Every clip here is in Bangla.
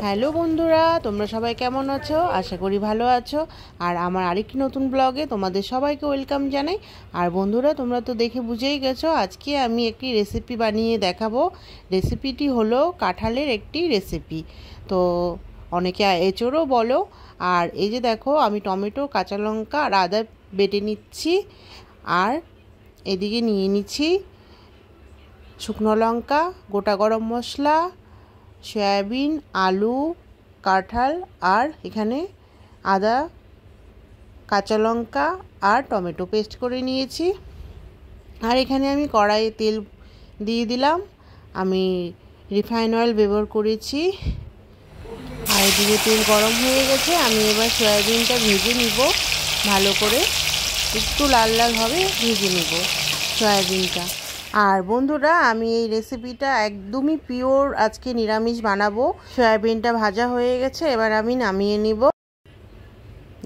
হ্যালো বন্ধুরা, তোমরা সবাই কেমন আছো? আশা করি ভালো আছো। আর আমার আরেকটি নতুন ব্লগে তোমাদের সবাইকে ওয়েলকাম জানাই। আর বন্ধুরা, তোমরা তো দেখে বুঝেই গেছো আজকে আমি একটি রেসিপি বানিয়ে দেখাবো। রেসিপিটি হলো কাঁঠালের একটি রেসিপি। তো অনেকে এঁচোড়ও বলো। আর এই যে দেখো, আমি টমেটো, কাঁচা লঙ্কা আর আদা বেটে নিচ্ছি। আর এদিকে নিয়ে নিচ্ছি শুকনো লঙ্কা, গোটা গরম মশলা, সয়াবিন, আলু, কাঁঠাল আর এখানে আদা, কাঁচা লঙ্কা আর টমেটো পেস্ট করে নিয়েছি। আর এখানে আমি কড়াইয়ে তেল দিয়ে দিলাম। আমি রিফাইন অয়েল ব্যবহার করেছি। আর এদিকে তেল গরম হয়ে গেছে। আমি এবার সয়াবিনটা ভেজে নিব ভালো করে, একটু লাল লাল হবে ভেজে নিব সয়াবিনটা। আর বন্ধুরা, আমি এই রেসিপিটা একদমই পিওর আজকে নিরামিষ বানাবো। সয়াবিনটা ভাজা হয়ে গেছে, এবার আমি নামিয়ে নিব।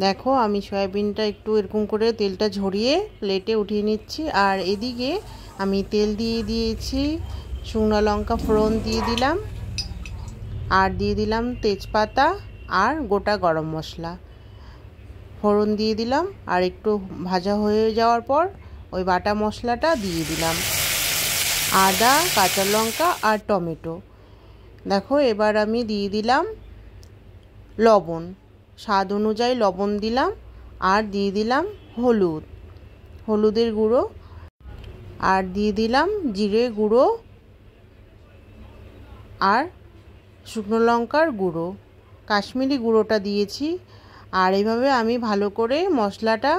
দেখো, আমি সয়াবিনটা একটু এরকম করে তেলটা ঝরিয়ে প্লেটে উঠিয়ে নিচ্ছি। আর এদিকে আমি তেল দিয়ে দিয়েছি, শুকনো লঙ্কা ফোড়ন দিয়ে দিলাম, আর দিয়ে দিলাম তেজপাতা আর গোটা গরম মশলা ফোড়ন দিয়ে দিলাম। আর একটু ভাজা হয়ে যাওয়ার পর ওই বাটা মশলাটা দিয়ে দিলাম, আদা, কাঁচা লঙ্কা আর টমেটো। দেখো, এবার আমি দিয়ে দিলাম লবণ, স্বাদ অনুযায়ী লবণ দিলাম। আর দিয়ে দিলাম হলুদের গুঁড়ো, আর দিয়ে দিলাম জিরে গুঁড়ো আর শুকনো লঙ্কার গুঁড়ো, কাশ্মীরি গুঁড়োটা দিয়েছি। আর এইভাবে আমি ভালো করে মশলাটা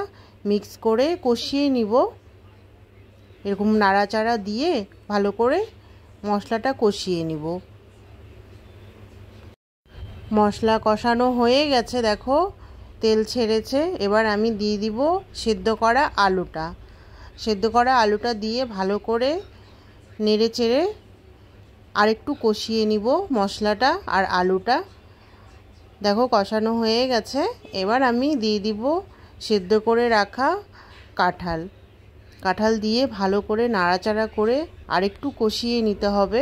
মিক্স করে কষিয়ে নিব। এরকম নাড়াচাড়া দিয়ে ভালো করে মশলাটা কষিয়ে নিব। মশলা কষানো হয়ে গেছে, দেখো তেল ছেড়েছে। এবার আমি দিয়ে দিব সেদ্ধ করা আলুটা দিয়ে ভালো করে নেড়ে চেড়ে আরেকটু কষিয়ে নিব মশলাটা আর আলুটা। দেখো কষানো হয়ে গেছে। এবার আমি দিয়ে দিব সেদ্ধ করে রাখা কাঁঠাল দিয়ে ভালো করে নাড়াচাড়া করে আরেকটু কষিয়ে নিতে হবে।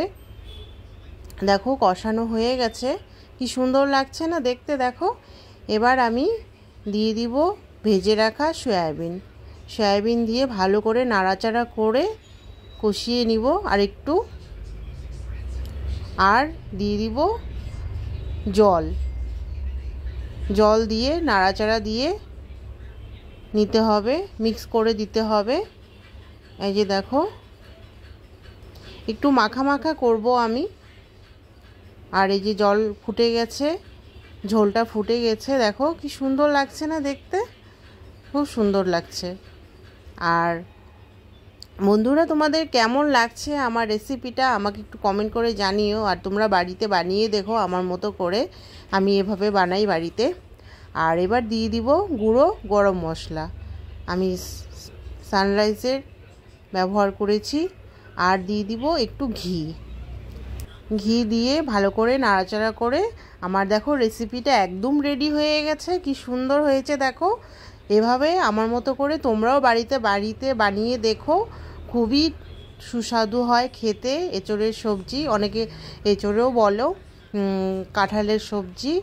দেখো কষানো হয়ে গেছে, কি সুন্দর লাগছে না দেখতে। দেখো, এবার আমি দিয়ে দিব ভেজে রাখা সয়াবিন দিয়ে ভালো করে নাড়াচাড়া করে কষিয়ে নিব আরেকটু। আর দিয়ে দিব জল দিয়ে নাড়াচাড়া দিয়ে নিতে হবে, মিক্স করে দিতে হবে। এই যে দেখো, একটু মাখা মাখা করব আমি। আর এই যে জল ফুটে গেছে, ঝোলটা ফুটে গেছে। দেখো কি সুন্দর লাগছে না দেখতে, খুব সুন্দর লাগছে। আর বন্ধুরা, তোমাদের কেমন লাগছে আমার রেসিপিটা আমাকে একটু কমেন্ট করে জানিও। আর তোমরা বাড়িতে বানিয়ে দেখো আমার মতো করে, আমি এভাবে বানাই বাড়িতে। আর এবার দিয়ে দিব গুঁড়ো গরম মশলা, আমি সানরাইজের ব্যবহার করেছি। আর দিয়ে দিব একটু ঘি দিয়ে ভালো করে নাড়াচাড়া করে আমার দেখো রেসিপিটা একদম রেডি হয়ে গেছে। কি সুন্দর হয়েছে দেখো। এভাবে আমার মতো করে তোমরাও বাড়িতে বানিয়ে দেখো, খুবই সুস্বাদু হয় খেতে। এঁচোড়ের সবজি, অনেকে এঁচোড়েও বলো, কাঁঠালের সবজি।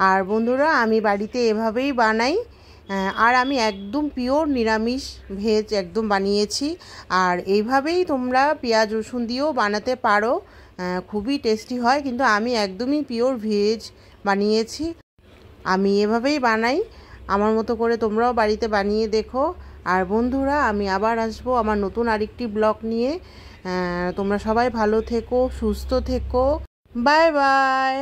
আর বন্ধুরা, আমি বাড়িতে এভাবেই বানাই। আর আমি একদম পিওর নিরামিষ ভেজ একদম বানিয়েছি। আর এইভাবেই তোমরা পেঁয়াজ রসুন দিয়েও বানাতে পারো, খুবই টেস্টি হয়। কিন্তু আমি একদমই পিওর ভেজ বানিয়েছি। আমি এভাবেই বানাই, আমার মতো করে তোমরাও বাড়িতে বানিয়ে দেখো। আর বন্ধুরা, আমি আবার আসবো আমার নতুন আরেকটি ব্লগ নিয়ে। তোমরা সবাই ভালো থেকো, সুস্থ থেকো। Bye bye.